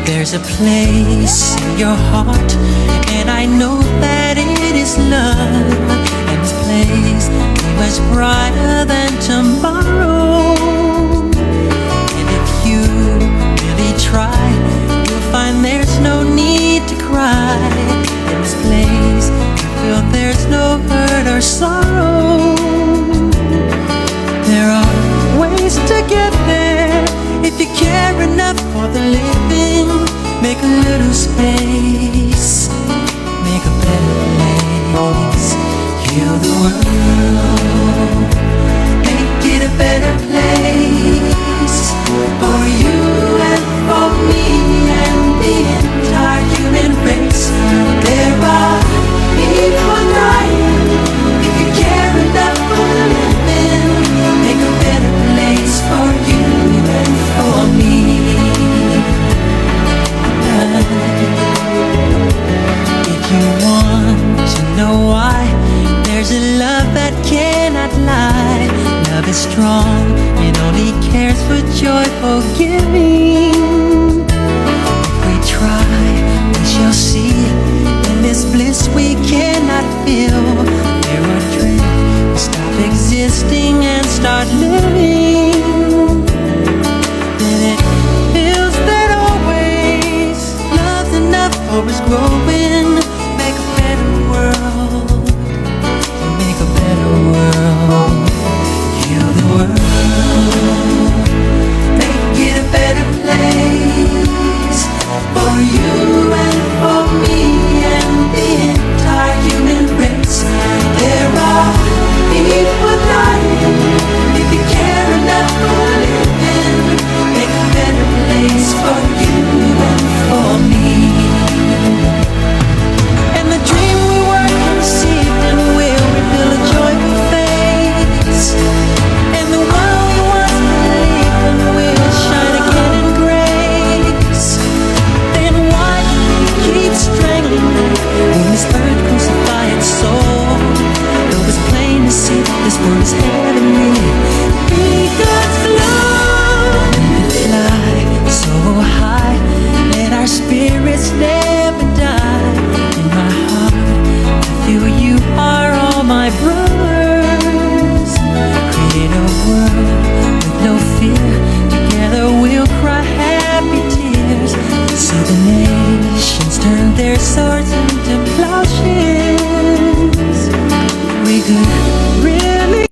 There's a place in your heart, and I know that it is love. And this place is much brighter than tomorrow. And if you really try, you'll find there's no need to cry. In this place, you feel there's no hurt or sorrow. There are ways to get there if you care enough for the living. Make a little space, make a better place. Heal the world, make it a better place. For you and for me and the entire human race. There are people dying. If you care enough for the living, make a better place for you and for me. If you want to know why, there's a love that cannot lie. Love is strong, it only cares for joyful giving. If we try, we shall see. In this bliss we cannot feel. There are dreams, stop existing and start living. Then it feels that always love's enough for us growing. Make a better world, make a better world. Heal the world, make it a better place. For you and for me and the entire human race. There are people dying. If you care enough for living, make a better place for you and for me. And the dream we work and receive and will reveal a joyful face. And the world we once believed in will shine again in grace. Then why do we keep strangling when this earth crucify its soul? Though it's plain to see this world is heavenly.